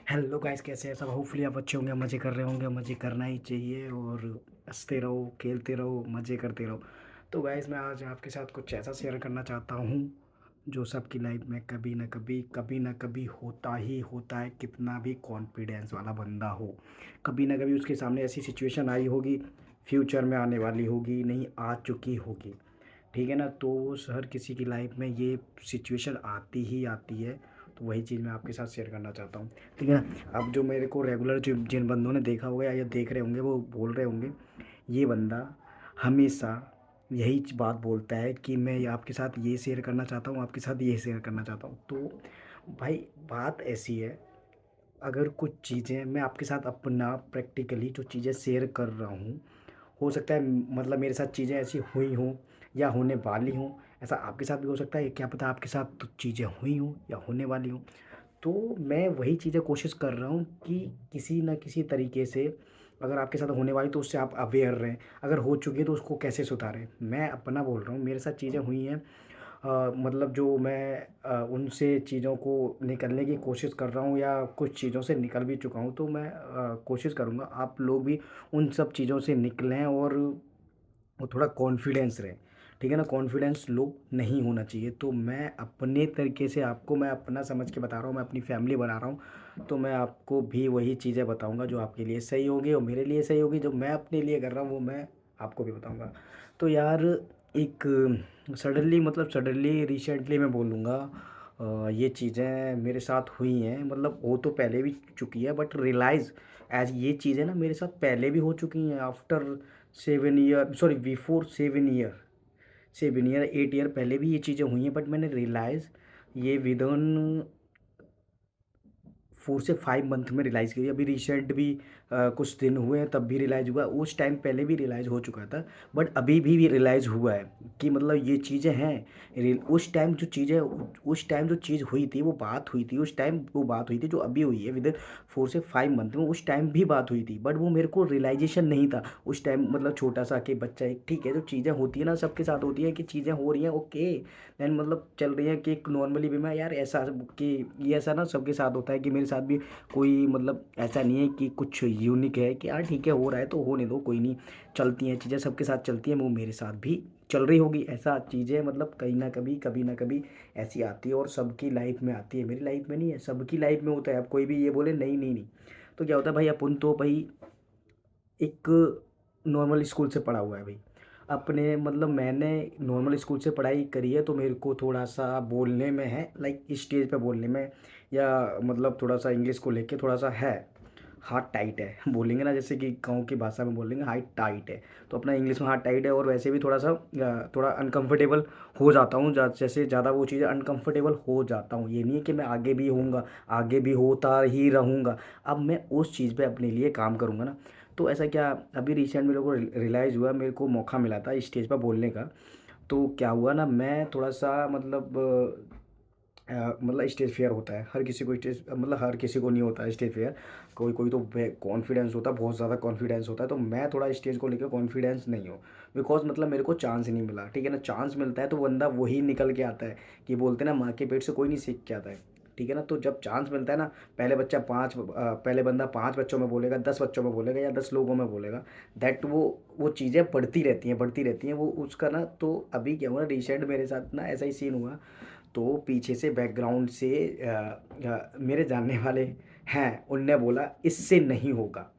Hello guys, कैसे हैं सब। होपफुली आप अच्छे होंगे, मज़े कर रहे होंगे। मज़े करना ही चाहिए और हंसते रहो, खेलते रहो, मज़े करते रहो। तो गाइस, मैं आज आपके साथ कुछ ऐसा शेयर करना चाहता हूँ जो सबकी लाइफ में कभी ना कभी होता ही होता है। कितना भी कॉन्फिडेंस वाला बंदा हो, कभी ना कभी उसके सामने ऐसी सिचुएशन आई होगी, फ्यूचर में आने वाली होगी, नहीं आ चुकी होगी। ठीक है ना। तो हर किसी की लाइफ में ये सिचुएशन आती ही आती है। तो वही चीज़ मैं आपके साथ शेयर करना चाहता हूँ। ठीक है ना। अब जो मेरे को रेगुलर जो जिन बंदों ने देखा होगा या देख रहे होंगे, वो बोल रहे होंगे ये बंदा हमेशा यही बात बोलता है कि मैं ये आपके साथ ये शेयर करना चाहता हूँ, आपके साथ ये शेयर करना चाहता हूँ। तो भाई, बात ऐसी है, अगर कुछ चीज़ें मैं आपके साथ अपना प्रैक्टिकली जो चीज़ें शेयर कर रहा हूँ, हो सकता है मतलब मेरे साथ चीज़ें ऐसी हुई हों या होने वाली हों। ऐसा आपके साथ भी हो सकता है, क्या पता आपके साथ तो चीज़ें हुई हों या होने वाली हों। तो मैं वही चीज़ें कोशिश कर रहा हूँ कि किसी न किसी तरीके से, अगर आपके साथ होने वाली तो उससे आप अवेयर रहें, अगर हो चुकी है तो उसको कैसे सुधारें। मैं अपना बोल रहा हूँ, मेरे साथ चीज़ें हुई हैं। मतलब जो मैं उनसे चीज़ों को निकलने की कोशिश कर रहा हूँ या कुछ चीज़ों से निकल भी चुका हूँ, तो मैं कोशिश करूँगा आप लोग भी उन सब चीज़ों से निकलें और वो थोड़ा कॉन्फिडेंस रहे। ठीक है ना। कॉन्फिडेंस लो नहीं होना चाहिए। तो मैं अपने तरीके से आपको, मैं अपना समझ के बता रहा हूँ, मैं अपनी फैमिली बना रहा हूँ, तो मैं आपको भी वही चीज़ें बताऊँगा जो आपके लिए सही होगी और मेरे लिए सही होगी। जो मैं अपने लिए कर रहा हूँ वो मैं आपको भी बताऊँगा। तो यार, एक सडनली रिसेंटली मैं बोलूँगा, ये चीज़ें मेरे साथ हुई हैं। मतलब हो तो पहले भी चुकी है, बट रियलाइज़ एज ये चीज़ें ना मेरे साथ पहले भी हो चुकी हैं। After 7 year, sorry, before 7 year, 7 year 8 year पहले भी ये चीज़ें हुई हैं। बट मैंने रियलाइज़ ये विदिन 4 से 5 मंथ में रियलाइज़ की। अभी रिसेंट भी कुछ दिन हुए हैं, तब भी रियलाइज़ हुआ। उस टाइम पहले भी रियलाइज़ हो चुका था, बट अभी भी रियलाइज़ हुआ है कि मतलब ये चीज़ें हैं। उस टाइम जो चीज़ हुई थी, वो बात हुई थी, उस टाइम वो बात हुई थी जो अभी हुई है विदिन 4 से 5 मंथ में। उस टाइम भी बात हुई थी, बट वो मेरे को रियलाइजेशन नहीं था उस टाइम। मतलब छोटा सा कि बच्चा एक, ठीक है, जो चीज़ें होती है ना सबके साथ होती है कि चीज़ें हो रही हैं, ओके, देन मतलब चल रही हैं कि एक नॉर्मली भी मैं यार ऐसा कि ये ऐसा ना सबके साथ होता है कि मेरे साथ भी कोई मतलब ऐसा नहीं है कि कुछ यूनिक है कि यार ठीक है, हो रहा है तो होने दो, कोई नहीं। चलती हैं चीज़ें, सबके साथ चलती हैं, वो मेरे साथ भी चल रही होगी। ऐसा चीज़ें मतलब कभी ना कभी ऐसी आती है और सबकी लाइफ में आती है। मेरी लाइफ में नहीं है, सबकी लाइफ में होता है। अब कोई भी ये बोले नहीं नहीं नहीं, तो क्या होता है भाई, अपन तो भाई एक नॉर्मल स्कूल से पढ़ा हुआ है भाई। अपने मतलब मैंने नॉर्मल स्कूल से पढ़ाई करी है, तो मेरे को थोड़ा-सा बोलने में है, लाइक स्टेज पे बोलने में, या मतलब थोड़ा-सा इंग्लिश को लेके थोड़ा-सा है, हाथ टाइट है। बोलेंगे ना, जैसे कि गाँव की भाषा में बोलेंगे, हाथ टाइट है। तो अपना इंग्लिश में हाथ टाइट है और वैसे भी थोड़ा-सा थोड़ा अनकम्फ़र्टेबल हो जाता हूँ। जैसे ज़्यादा वो चीज़ें अनकम्फ़र्टेबल हो जाता हूँ। ये नहीं है कि मैं आगे भी होऊँगा, आगे भी होता ही रहूँगा। अब मैं उस चीज़ पे अपने लिए काम करूँगा ना। तो ऐसा क्या, अभी रिसेंट मेरे को रियलाइज़ हुआ, मेरे को मौका मिला था स्टेज पर बोलने का। तो क्या हुआ ना, मैं थोड़ा-सा मतलब मतलब स्टेज फ़ियर होता है, हर किसी को स्टेज, मतलब हर किसी को नहीं होता है स्टेज फ़ियर। कोई-कोई तो बे कॉन्फिडेंस होता है, बहुत ज़्यादा कॉन्फिडेंस होता है। तो मैं थोड़ा स्टेज को लेके कॉन्फिडेंस नहीं हूँ, बिकॉज़ मतलब मेरे को चांस ही नहीं मिला। ठीक है ना। चांस मिलता है तो बंदा वही निकल के आता है, कि बोलते हैं ना, माँ के पेट से कोई नहीं सीख के आता है। ठीक है ना। तो जब चांस मिलता है ना, पहले बंदा 5 बच्चों में बोलेगा, 10 बच्चों में बोलेगा या 10 लोगों में बोलेगा, दैट वो चीज़ें बढ़ती रहती हैं वो उसका ना। तो अभी क्या हुआ ना, रिसेंट मेरे साथ ना ऐसा ही सीन हुआ। तो पीछे से बैकग्राउंड से मेरे जानने वाले हैं, उनने बोला इससे नहीं होगा।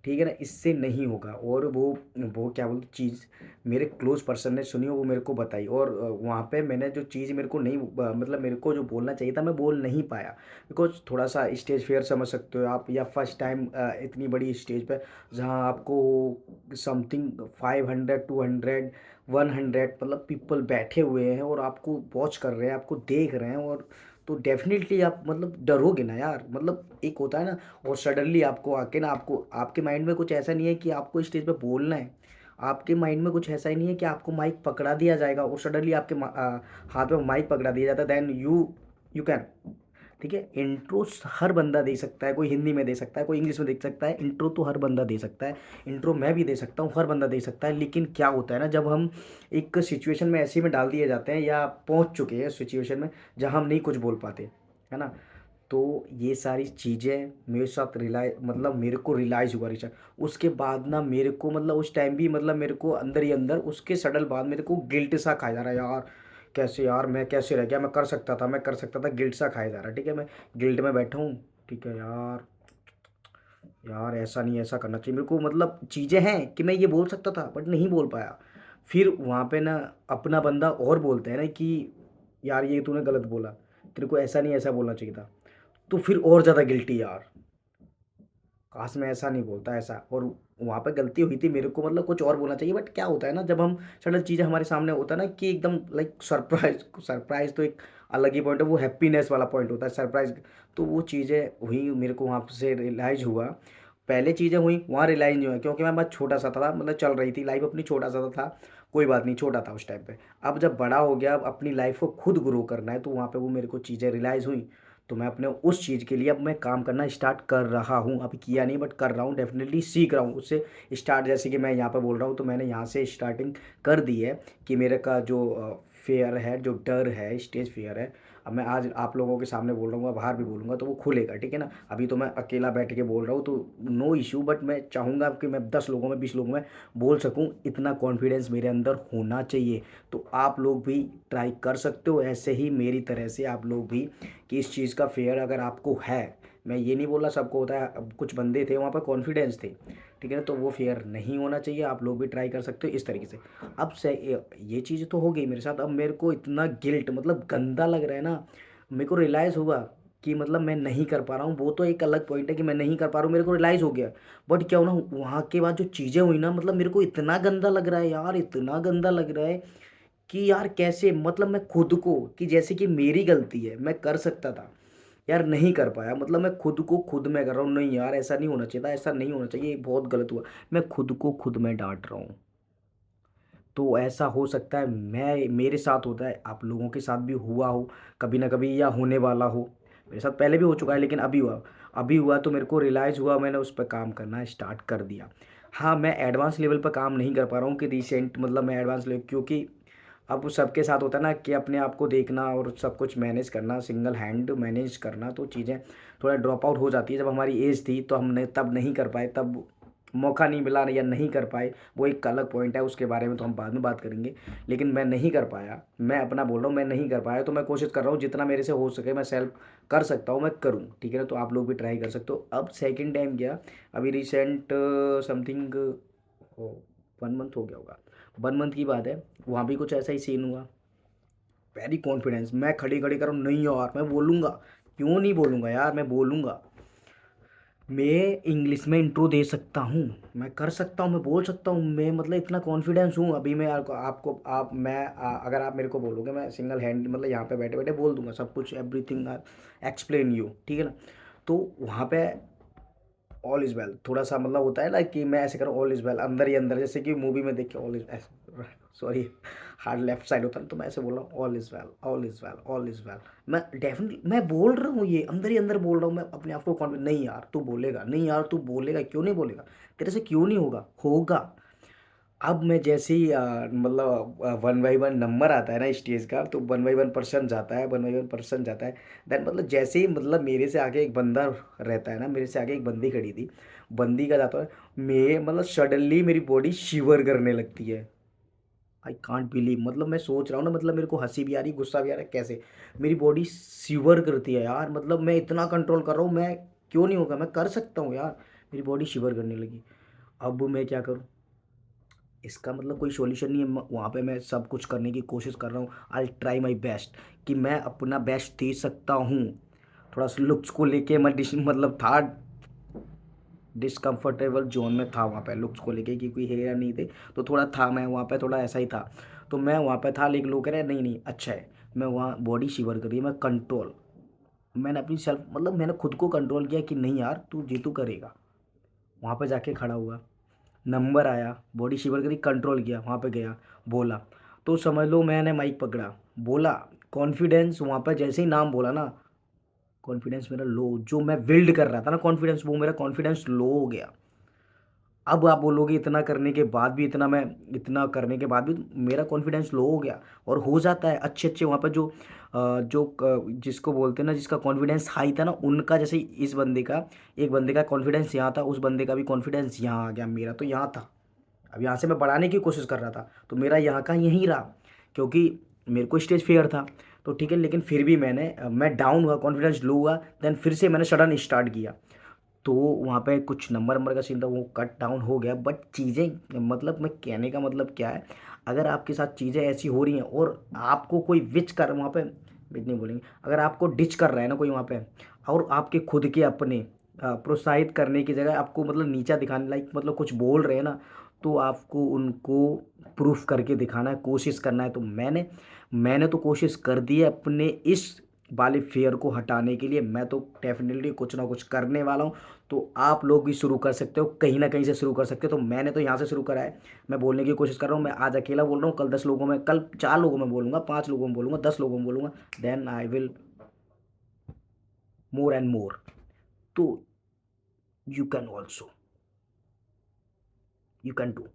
ठीक है ना, इससे नहीं होगा। और वो क्या बोलते चीज़, मेरे क्लोज़ पर्सन ने सुनी और वो मेरे को बताई। और वहाँ पे मैंने जो चीज़ मेरे को नहीं मतलब मेरे को जो बोलना चाहिए था, मैं बोल नहीं पाया, बिकॉज़ थोड़ा-सा स्टेज फ़ियर समझ सकते हो आप, या फर्स्ट टाइम इतनी बड़ी स्टेज पे, जहाँ आपको समथिंग 500, 200, 100 मतलब पीपल बैठे हुए हैं और आपको वॉच कर रहे हैं, आपको देख रहे हैं। और तो डेफ़िनेटली आप मतलब डरोगे ना यार। मतलब एक होता है ना, और सडनली आपको आके ना, आपको आपके माइंड में कुछ ऐसा नहीं है कि आपको स्टेज पे बोलना है। आपके माइंड में कुछ ऐसा ही नहीं है कि आपको माइक पकड़ा दिया जाएगा और सडनली आपके हाथ में माइक पकड़ा दिया जाता है, देन यू यू कैन। ठीक है। इंट्रो हर बंदा दे सकता है, कोई हिंदी में दे सकता है, कोई इंग्लिश में दे सकता है। इंट्रो तो हर बंदा दे सकता है, इंट्रो मैं भी दे सकता हूँ, हर बंदा दे सकता है। लेकिन क्या होता है ना, जब हम एक सिचुएशन में डाल दिए जाते हैं या पहुँच चुके हैं सिचुएशन में जहाँ हम नहीं कुछ बोल पाते, है ना। तो ये सारी चीज़ें मेरे साथ मतलब मेरे को रियलाइज़ हुआ रिचा उसके बाद ना मेरे को मतलब उस टाइम भी मतलब मेरे को अंदर ही अंदर उसके सडल बाद मेरे को गिल्ट सा खाया जा रहा है यार, कैसे यार मैं कैसे रह गया, मैं कर सकता था, गिल्ट सा खाया जा रहा है, ठीक है? मैं गिल्ट में बैठा हूँ, ठीक है यार, यार ऐसा नहीं, ऐसा करना चाहिए मेरे को, मतलब चीज़ें हैं कि मैं ये बोल सकता था बट नहीं बोल पाया। फिर वहाँ पे ना अपना बंदा और बोलता है ना कि यार ये तूने गलत बोला, तेरे को ऐसा नहीं ऐसा बोलना चाहिए था। तो फिर और ज़्यादा गिल्टी यार, काश मैं ऐसा नहीं बोलता ऐसा, और वहाँ पे गलती हुई थी मेरे को, मतलब कुछ और बोलना चाहिए, बट क्या होता है ना जब हम सडन चीज़ें हमारे सामने होता है ना कि एकदम लाइक सरप्राइज, सरप्राइज तो एक अलग ही पॉइंट है, वो हैप्पीनेस वाला पॉइंट होता है सरप्राइज। तो वो चीज़ें हुई मेरे को, वहाँ से रियलाइज़ हुआ, पहले चीज़ें हुई वहाँ रियलाइज़ नहीं हुआ क्योंकि मैं बहुत छोटा सा था, मतलब चल रही थी लाइफ अपनी, छोटा सा था, कोई बात नहीं, छोटा था उस टाइम पे। अब जब बड़ा हो गया, अब अपनी लाइफ को खुद ग्रो करना है, तो वहाँ पे वो मेरे को चीज़ें रियलाइज़ हुई। तो मैं अपने उस चीज़ के लिए अब मैं काम करना स्टार्ट कर रहा हूँ। अभी किया नहीं बट कर रहा हूँ, डेफ़िनेटली सीख रहा हूँ उससे स्टार्ट, जैसे कि मैं यहाँ पे बोल रहा हूँ तो मैंने यहाँ से स्टार्टिंग कर दी है कि मेरे का जो फ़ियर है, जो डर है, स्टेज फ़ियर है, अब मैं आज आप लोगों के सामने बोल रहा हूँ, बाहर भी बोलूँगा तो वो खुलेगा, ठीक है ना? अभी तो मैं अकेला बैठ के बोल रहा हूँ तो नो इश्यू, बट मैं चाहूँगा कि मैं 10 लोगों में, 20 लोगों में बोल सकूँ, इतना कॉन्फिडेंस मेरे अंदर होना चाहिए। तो आप लोग भी ट्राई कर सकते हो ऐसे ही मेरी तरह से, आप लोग भी, कि इस चीज़ का फ़ियर अगर आपको है, मैं ये नहीं बोल रहा सबको होता है, अब कुछ बंदे थे वहाँ पर कॉन्फिडेंस थे, ठीक है ना? तो वो फ़ियर नहीं होना चाहिए, आप लोग भी ट्राई कर सकते हो इस तरीके से। अब से ये चीज़ तो हो गई मेरे साथ, अब मेरे को इतना गिल्ट, मतलब गंदा लग रहा है ना, मेरे को रियलाइज़ हुआ कि मतलब मैं नहीं कर पा रहा हूँ, वो तो एक अलग पॉइंट है कि मैं नहीं कर पा रहा हूँ, मेरे को रियलाइज़ हो गया। बट क्या हुआ ना, वहाँ के बाद जो चीज़ें हुई ना, मतलब मेरे को इतना गंदा लग रहा है यार, इतना गंदा लग रहा है कि यार कैसे, मतलब मैं खुद को, कि जैसे कि मेरी गलती है, मैं कर सकता था, यार नहीं कर पाया, मतलब मैं खुद को खुद मैं कर रहा हूँ, नहीं यार ऐसा नहीं होना चाहिए था, ऐसा नहीं होना चाहिए, ये बहुत गलत हुआ। मैं खुद को खुद मैं डाँट रहा हूँ। तो ऐसा हो सकता है, मैं मेरे साथ होता है, आप लोगों के साथ भी हुआ हो कभी ना कभी, या होने वाला हो। मेरे साथ पहले भी हो चुका है लेकिन अभी हुआ। अभी हुआ तो मेरे को रियलाइज़ हुआ, मैंने उस पे काम करना स्टार्ट कर दिया। हाँ, मैं एडवांस लेवल पे काम नहीं कर पा रहा हूँ कि रिसेंट, मतलब मैं एडवांस लेवल, क्योंकि अब वो सबके साथ होता है ना कि अपने आप को देखना और सब कुछ मैनेज करना, सिंगल हैंड मैनेज करना, तो चीज़ें थोड़ा ड्रॉप आउट हो जाती है। जब हमारी एज थी तो हमने तब नहीं कर पाए, तब मौका नहीं मिला या नहीं कर पाए, वो एक अलग पॉइंट है, उसके बारे में तो हम बाद में बात करेंगे। लेकिन मैं नहीं कर पाया, मैं अपना बोल रहा हूँ, मैं नहीं कर पाया, तो मैं कोशिश कर रहा हूँ जितना मेरे से हो सके, मैं सेल्फ कर सकता हूँ मैं करूँ, ठीक है ना? तो आप लोग भी ट्राई कर सकते हो। अब सेकंड टाइम गया, अभी रिसेंट समथिंग 1 मंथ हो गया होगा, 1 मंथ की बात है, वहाँ भी कुछ ऐसा ही सीन हुआ। वेरी कॉन्फिडेंस, मैं खड़ी-खड़ी कर रहा हूँ, नहीं यार मैं बोलूँगा, क्यों नहीं बोलूँगा यार, मैं बोलूँगा। मैं इंग्लिश में इंट्रो दे सकता हूँ, मैं कर सकता हूँ, मैं बोल सकता हूँ, मैं मतलब इतना कॉन्फिडेंस हूँ। अभी मैं आपको आपको आप मैं अगर आप मेरे को बोलोगे, मैं सिंगल हैंड मतलब यहाँ पे बैठे-बैठे बोल दूँगा सब कुछ, एवरीथिंग आई एक्सप्लेन यू, ठीक है ना? तो वहाँ पे ऑल इज़ वेल, थोड़ा-सा मतलब होता है ना कि मैं ऐसे करूँ ऑल इज़ वेल, अंदर ही अंदर, जैसे कि मूवी में देख के all is sorry, heart left side होता है ना, तो मैं ऐसे बोल रहा हूँ all is well, all is well, all is well. मैं डेफ़िनिटली मैं बोल रहा हूँ, ये अंदर ही अंदर बोल रहा हूँ, मैं अपने आप को नहीं यार तू बोलेगा, नहीं यार तू बोलेगा, क्यों नहीं बोलेगा? तेरे से क्यों नहीं होगा? होगा। अब मैं जैसे ही मतलब 1 बाई 1 नंबर आता है ना स्टेज का, तो 1 बाई 1 पर्सन जाता है, 1 बाई 1 पर्सन जाता है। देन मतलब जैसे ही मतलब मेरे से आगे एक बंदा रहता है ना, मेरे से आगे एक बंदी खड़ी थी, बंदी का जाता है, मैं मतलब सडनली मेरी बॉडी शिवर करने लगती है। आई कांट बिलीव, मतलब मैं सोच रहा हूँ ना, मतलब मेरे को हँसी भी आ रही, गुस्सा भी आ रहा है, कैसे? मेरी बॉडी शिवर करती है यार, मतलब मैं इतना कंट्रोल कर रहा हूँ, मैं क्यों नहीं होगा? मैं कर सकता हूँ यार, मेरी बॉडी शिवर करने लगी। अब मैं क्या करूँ? इसका मतलब कोई सॉल्यूशन नहीं है, वहाँ पे मैं सब कुछ करने की कोशिश कर रहा हूँ, आई ट्राई माई बेस्ट कि मैं अपना बेस्ट दे सकता हूँ। थोड़ा सा लुक्स को लेके मैं मतलब था, डिसकम्फर्टेबल जोन में था वहाँ पे, लुक्स को लेके कि कोई हेयर नहीं थे, तो थोड़ा था, मैं वहाँ पे थोड़ा ऐसा ही था। तो मैं वहाँ पे था, लेकिन लोग कह रहे हैं नहीं नहीं अच्छा है, मैं वहाँ बॉडी शिवर कर रही है, मैं कंट्रोल, मैंने अपनी सेल्फ मतलब मैंने खुद को कंट्रोल किया कि नहीं यार तू जीतू करेगा। वहाँ पे जाके खड़ा हुआ, नंबर आया, बॉडी शिवर करी, कंट्रोल किया, वहाँ पे गया, बोला, तो समझ लो मैंने माइक पकड़ा, बोला, कॉन्फिडेंस वहाँ पे जैसे ही नाम बोला ना, कॉन्फिडेंस मेरा लो, जो मैं बिल्ड कर रहा था ना कॉन्फिडेंस, वो मेरा कॉन्फिडेंस लो हो गया। अब आप बोलोगे इतना करने के बाद भी, इतना करने के बाद भी मेरा कॉन्फिडेंस लो हो गया। और हो जाता है अच्छे-अच्छे वहाँ पे जो जिसको बोलते हैं ना, जिसका कॉन्फिडेंस हाई था ना, उनका जैसे इस बंदे का, एक बंदे का कॉन्फिडेंस यहाँ था, उस बंदे का भी कॉन्फिडेंस यहाँ आ गया, मेरा तो यहाँ था। अब यहाँ से मैं बढ़ाने की कोशिश कर रहा था, तो मेरा यहाँ का यहीं रहा, क्योंकि मेरे को स्टेज फ़ियर था। तो ठीक है, लेकिन फिर भी मैं डाउन हुआ, कॉन्फिडेंस लो हुआ, देन फिर से मैंने सडन स्टार्ट किया। तो वहाँ पे कुछ नंबर का सीन था, वो कट डाउन हो गया। बट चीज़ें, मतलब मैं कहने का मतलब क्या है, अगर आपके साथ चीज़ें ऐसी हो रही हैं और आपको कोई विच कर वहाँ पे, विच नहीं बोलेंगे, अगर आपको डिच कर रहा है ना कोई वहाँ पे, और आपके खुद के अपने प्रोत्साहित करने की जगह आपको मतलब नीचा दिखाने, लाइक मतलब कुछ बोल रहे हैं ना, तो आपको उनको प्रूफ करके दिखाना है, कोशिश करना है। तो मैंने तो कोशिश कर दी है अपने इस वाले फेयर को हटाने के लिए। मैं तो डेफिनेटली कुछ ना कुछ करने वाला हूँ। तो आप लोग भी शुरू कर सकते हो, कहीं ना कहीं से शुरू कर सकते हो। तो मैंने तो यहाँ से शुरू करा है, मैं बोलने की कोशिश कर रहा हूँ। मैं आज अकेला बोल रहा हूँ, कल 10 लोगों में, कल 4 लोगों में बोलूँगा, 5 लोगों में बोलूँगा, 10 लोगों में बोलूँगा, then I will more and more. तो you can also, you can do.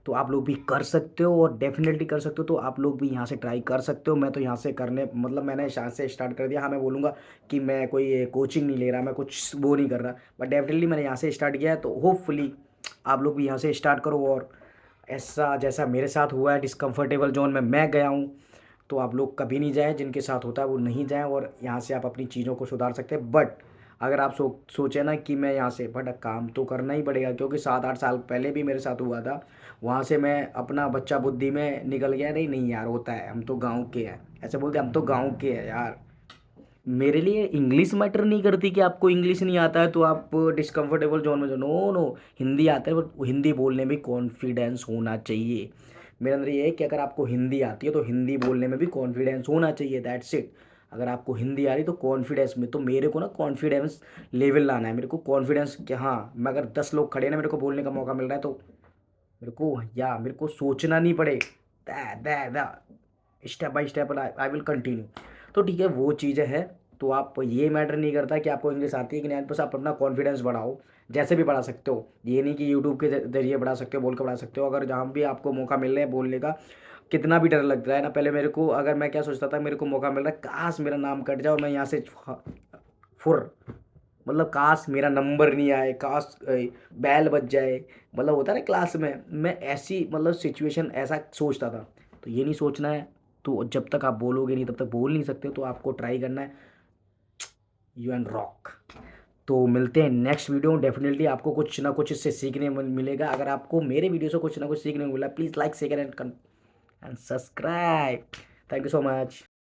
तो आप लोग भी कर सकते हो, और डेफ़िनेटली कर सकते हो। तो आप लोग भी यहाँ से ट्राई कर सकते हो। मैं तो यहाँ से करने, मतलब मैंने यहाँ से स्टार्ट कर दिया। हाँ, मैं बोलूँगा कि मैं कोई कोचिंग नहीं ले रहा, मैं कुछ वो नहीं कर रहा, बट डेफ़िनेटली मैंने यहाँ से स्टार्ट किया है। तो होपफुली आप लोग भी यहाँ से स्टार्ट करो, और ऐसा जैसा मेरे साथ हुआ है, डिस्कम्फ़र्टेबल ज़ोन में मैं गया हूँ, तो आप लोग कभी नहीं जाएँ, जिनके साथ होता है वो नहीं जाएँ, और यहाँ से आप अपनी चीज़ों को सुधार सकते हैं। बट अगर आप सोचें ना कि मैं यहाँ से, बट काम तो करना ही पड़ेगा, क्योंकि 7-8 साल पहले भी मेरे साथ हुआ था। वहाँ से मैं अपना बच्चा बुद्धि में निकल गया, नहीं नहीं यार, होता है, हम तो गाँव के हैं, ऐसे बोलते हम तो गाँव के हैं यार। मेरे लिए इंग्लिश मैटर नहीं करती कि आपको इंग्लिश नहीं आता है तो आप डिस्कम्फर्टेबल जोन में जो, नो नो, हिंदी आता है, बट हिंदी बोलने में कॉन्फिडेंस होना चाहिए। मेरे अंदर ये है कि अगर आपको हिंदी आती है तो हिंदी बोलने में भी कॉन्फिडेंस होना चाहिए, दैट्स इट। अगर आपको हिंदी आ रही तो कॉन्फिडेंस में, तो मेरे को ना कॉन्फिडेंस लेवल लाना है, मेरे को कॉन्फिडेंस कि हाँ, मैं अगर 10 लोग खड़े ना, मेरे को बोलने का मौका मिल रहा है, तो मेरे को सोचना नहीं पड़े, दै दै दा step by step I will continue. तो ठीक है, वो चीज़ें हैं। तो आप, ये मैटर नहीं करता कि आपको इंग्लिश आती है कि नहीं, बस आप अपना कॉन्फिडेंस बढ़ाओ, जैसे भी बढ़ा सकते हो। ये नहीं कि यूट्यूब के जरिए बढ़ा सकते हो, बोल के बढ़ा सकते हो। अगर जहाँ भी आपको मौका मिल रहा है बोलने का, कितना भी डर लग रहा है ना, पहले मेरे को, अगर मैं क्या सोचता था, मेरे को मौका मिल रहा है, काश मेरा नाम कट जाए और मैं यहाँ से फुर, मतलब काश मेरा नंबर नहीं आए, काश बैल बज जाए, मतलब होता है ना क्लास में, मैं ऐसी मतलब सिचुएशन ऐसा सोचता था। तो ये नहीं सोचना है। तो जब तक आप बोलोगे नहीं तब तक बोल नहीं सकते, तो आपको ट्राई करना है, यू एंड रॉक। तो मिलते हैं नेक्स्ट वीडियो में। डेफिनेटली आपको कुछ ना कुछ इससे सीखने मिलेगा। अगर आपको मेरे वीडियो से कुछ ना कुछ सीखने को मिला, please like share and subscribe. Thank you so much.